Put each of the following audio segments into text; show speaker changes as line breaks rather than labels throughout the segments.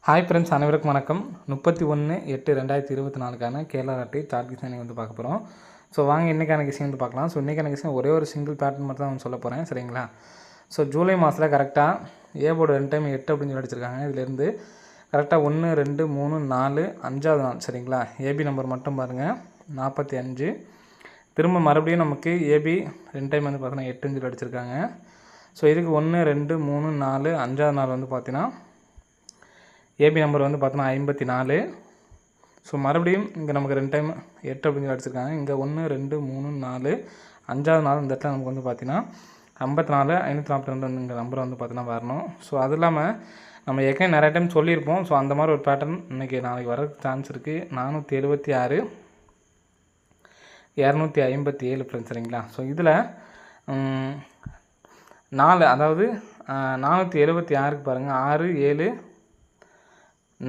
Hi friends, அனைவருக்கும் வணக்கம். 31/8/2024 Kerala lottery chart கிசானி பார்க்க போகிறோம். ஸோ வாங்க இன்றைக்கான கிசிங் பார்க்கலாம். ஸோ இன்றைக்கான கிசிங் ஒரே ஒரு சிங்கிள் பேட்டர்ன் மட்டும் தான் சொல்ல போகிறேன், சரிங்களா? ஸோ ஜூலை மாதத்தில் கரெக்டாக ஏ போர்டு 2 டைம் 8 அப்படின்னு சொல்லி அடிச்சிருக்காங்க. இதிலேருந்து கரெக்டாக 1, 2, 3, 4, 5வது நாள், சரிங்களா? ஏபி நம்பர் மட்டும் பாருங்கள், 45. திரும்ப மறுபடியும் நமக்கு ஏபி 2 டைம் பார்த்தீங்கன்னா 8 சொல்லி அடிச்சிருக்காங்க. ஸோ இதுக்கு 1, 2, 3, 4, 5வது நாள் பார்த்தீங்கன்னா ஏபி நம்பர் பார்த்தோன்னா 54. ஸோ மறுபடியும் இங்கே நமக்கு 2 டைம் 8 அப்படின்னு அடிச்சிருக்காங்க. இங்கே 1, 2, 3, 4, 5வது நாள் இந்த இடத்துல நமக்கு பார்த்தீங்கன்னா 54, 542 இந்த நம்பர் பார்த்தீங்கன்னா வரணும். ஸோ அது இல்லாமல் நம்ம ஏற்கனவே நிறைய டைம் சொல்லியிருப்போம். ஸோ அந்த மாதிரி ஒரு பேட்டர்ன் இன்றைக்கி நாளைக்கு வர சான்ஸ் இருக்குது. 476, 257 ஃப்ரெண்ட்ஸ், சரிங்களா? ஸோ இதில் 4, அதாவது 476க்கு பாருங்கள், 6, 7,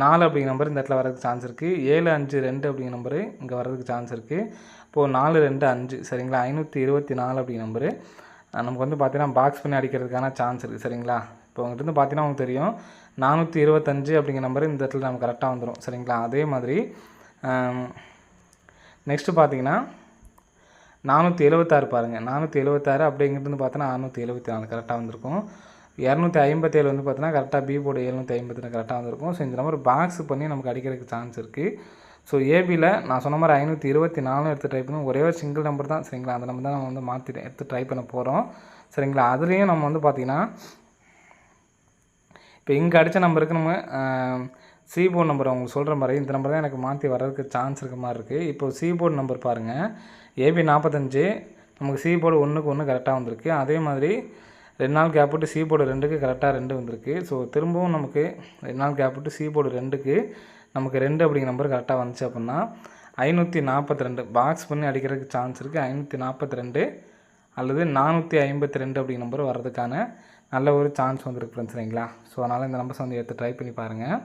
4 அப்படிங்கிற நம்பர் இந்த இடத்துல வரதுக்கு சான்ஸ் இருக்குது. 7, 5, 2 அப்படிங்கிற நம்பரு இங்கே வரதுக்கு சான்ஸ் இருக்குது. இப்போது 4, 2, 5, சரிங்களா? 524 அப்படிங்கிற நம்பரு நமக்கு பார்த்தீங்கன்னா பாக்ஸ் பண்ணி அடிக்கிறதுக்கான சான்ஸ் இருக்குது, சரிங்களா? இப்போ உங்கள்கிட்ட பார்த்தீங்கன்னா உங்களுக்கு தெரியும் 425 அப்படிங்கிற நம்பரு இந்த இடத்துல நமக்கு கரெக்டாக வந்துடும், சரிங்களா? அதே மாதிரி நெக்ஸ்ட்டு பார்த்தீங்கன்னா 476 பாருங்கள், 476 அப்படிங்கிறது பார்த்தோன்னா 674 கரெக்டாக வந்திருக்கும். 257 பார்த்தீங்கன்னா கரெக்டாக பி போர்டு 752 கரெக்டாக வந்திருக்கும். ஸோ இந்த நம்பர் பாக்ஸ் பண்ணி நமக்கு அடிக்கிறதுக்கு சான்ஸ் இருக்குது. ஸோ ஏபியில் நான் சொன்ன மாதிரி 524 எடுத்து ட்ரை பண்ணி ஒரே ஒரு சிங்கிள் நம்பர் தான், சரிங்களா? அந்த நம்பர் தான் நம்ம மாற்றி எடுத்து ட்ரை பண்ண போகிறோம், சரிங்களா? அதுலேயும் நம்ம பார்த்திங்கன்னா இப்போ இங்கே அடித்த நம்பருக்கு நம்ம சி போர்டு நம்பர் அவங்க சொல்கிற மாதிரி இந்த நம்பர் தான் எனக்கு மாற்றி வர்றதுக்கு சான்ஸ் இருக்க மாதிரி இருக்குது. இப்போது சி போர்டு நம்பர் பாருங்கள், ஏபி 45, நமக்கு சி போர்டு 1க்கு 1 கரெக்டாக வந்திருக்கு. அதே மாதிரி 2 நாள் கேப் விட்டு சி போர்டு 2க்கு கரெக்டாக 2 வந்திருக்கு. ஸோ திரும்பவும் நமக்கு 2 நாள் கேப் விட்டு சி போர்டு 2க்கு நமக்கு 2 அப்படிங்கிற நம்பர் கரெக்டாக வந்துச்சு அப்படின்னா 542 பாக்ஸ் பண்ணி அடிக்கிறதுக்கு சான்ஸ் இருக்குது. 542 அல்லது 452 அப்படிங்கிற நம்பர் வர்றதுக்கான நல்ல ஒரு சான்ஸ் வந்துருக்கு ஃப்ரெண்ட்ஸ், சரிங்களா? ஸோ அதனால் இந்த நம்பர்ஸ் எடுத்து ட்ரை பண்ணி பாருங்கள்.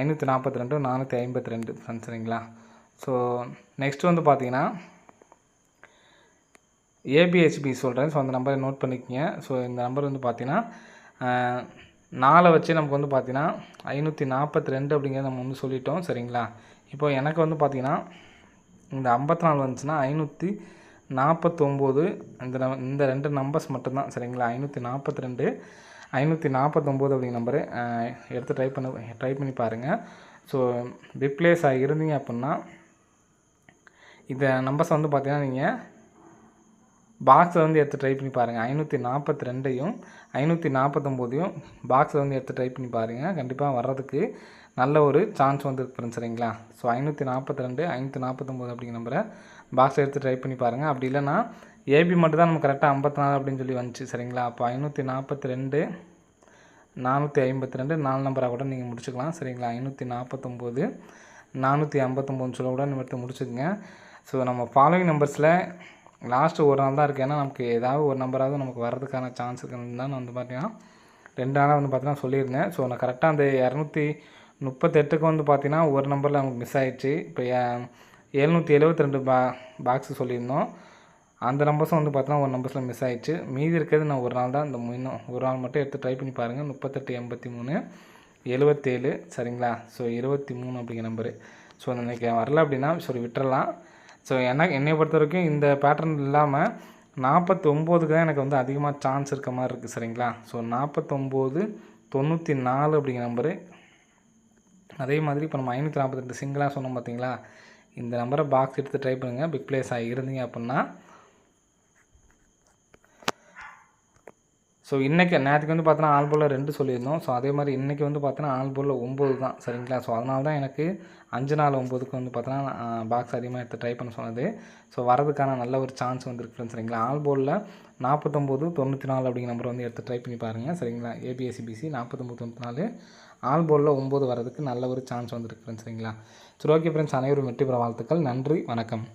542, 452 ஃப்ரெண்ட்ஸ், சரிங்களா? ஸோ நெக்ஸ்ட்டு பார்த்தீங்கன்னா ஏபிஹெச்பி சொல்கிறேன். ஸோ அந்த நம்பரை நோட் பண்ணிக்கோங்க. ஸோ இந்த நம்பர் பார்த்தீங்கன்னா 4 வச்சு நமக்கு பார்த்தீங்கன்னா 542 அப்படிங்கிறத நம்ம சொல்லிட்டோம், சரிங்களா? இப்போ எனக்கு பார்த்தீங்கன்னா இந்த 54 வந்துச்சுன்னா 549 இந்த 2 நம்பர்ஸ் மட்டும்தான், சரிங்களா? 542, 549 அப்படிங்கிற நம்பரு எடுத்து ட்ரை பண்ணி பாருங்கள். ஸோ ரிப்ளேஸ் இருந்தீங்க அப்படின்னா இந்த நம்பர்ஸ் பார்த்தீங்கன்னா நீங்கள் பாக்ஸில் எடுத்து ட்ரை பண்ணி பாருங்கள். 542ஐயும் 549ஐயும் பாக்ஸில் எடுத்து ட்ரை பண்ணி பாருங்கள். கண்டிப்பாக வர்றதுக்கு நல்ல ஒரு சான்ஸ் இருக்குது, சரிங்களா? ஸோ 542, 549 அப்படிங்கிற நம்பரை பாக்ஸில் எடுத்து ட்ரை பண்ணி பாருங்கள். அப்படி இல்லைனா ஏபி மட்டும் தான் நம்ம கரெக்டாக 54 அப்படின்னு சொல்லி வந்துச்சு, சரிங்களா? அப்போ 542, 452 4 நம்பராக கூட நீங்கள் முடிச்சுக்கலாம், சரிங்களா? 549, 459 சொல்ல கூட நம்ம எடுத்து முடிச்சுக்கோங்க. ஸோ நம்ம ஃபாலோவிங் நம்பர்ஸில் லாஸ்ட்டு ஒரு நாள் தான் இருக்குது. ஏன்னா நமக்கு ஏதாவது ஒரு நம்பராவது நமக்கு வர்றதுக்கான சான்ஸ் இருக்குன்னு தான் நான் பார்த்தீங்கன்னா 2 நாளாக பார்த்தீங்கன்னா சொல்லியிருந்தேன். ஸோ நான் கரெக்டாக அந்த 238க்கு பார்த்தீங்கன்னா ஒரு நம்பரில் நமக்கு மிஸ் ஆகிடுச்சு. இப்போ 772 பாக்ஸு சொல்லியிருந்தோம். அந்த நம்பர்ஸும் பார்த்தீங்கன்னா ஒரு நம்பர்ஸில் மிஸ் ஆகிடுச்சு. மீதி இருக்கிறது நான் ஒரு நாள் தான், இந்த இன்னும் ஒரு நாள் மட்டும் எடுத்து ட்ரை பண்ணி பாருங்கள். 38, 83, 77, சரிங்களா? ஸோ 23 அப்படிங்கிற நம்பரு. ஸோ இன்றைக்கி வரல அப்படின்னா சரி விட்டுறலாம். ஸோ என்னை பொறுத்த வரைக்கும் இந்த பேட்டர்ன் இல்லாமல் 49க்கு தான் எனக்கு அதிகமாக சான்ஸ் இருக்க மாதிரி இருக்குது, சரிங்களா? ஸோ 49, 94 அப்படிங்கிற நம்பரு. அதே மாதிரி இப்போ நம்ம 542 சிங்கிளாக சொன்னோம் பார்த்தீங்களா? இந்த நம்பரை பாக்ஸ் எடுத்து ட்ரை பண்ணுங்கள். பிக் பிளேஸ் இருந்தீங்க அப்படின்னா. ஸோ இன்றைக்கி நேற்றுக்கு பார்த்தோன்னா ஆல் போலில் 2 சொல்லியிருந்தோம். ஸோ அதே மாதிரி இன்றைக்கி பார்த்தோன்னா ஆல் போலில் 9 தான், சரிங்களா? ஸோ அதனால தான் எனக்கு 5, 4, 9க்கு பார்த்தோன்னா பாக்ஸ் அதிகமாக எடுத்து ட்ரை பண்ண சொன்னது. ஸோ வரதுக்கான நல்ல ஒரு சான்ஸ் வந்துருக்கு, சரிங்களா? ஆல் போலில் 49, 94 அப்படிங்கிற நம்பர் எடுத்து ட்ரை பண்ணி பாருங்கள், சரிங்களா? ஏபிஎஸ்சிபிசி 49, 94 ஆல் போலில் 9 வரதுக்கு நல்ல ஒரு சான்ஸ் வந்துருக்கு, சரிங்களா? சரி, ஓகே ஃப்ரெண்ட்ஸ், அனைவரும் வெற்றி பெற வாழ்த்துக்கள். நன்றி, வணக்கம்.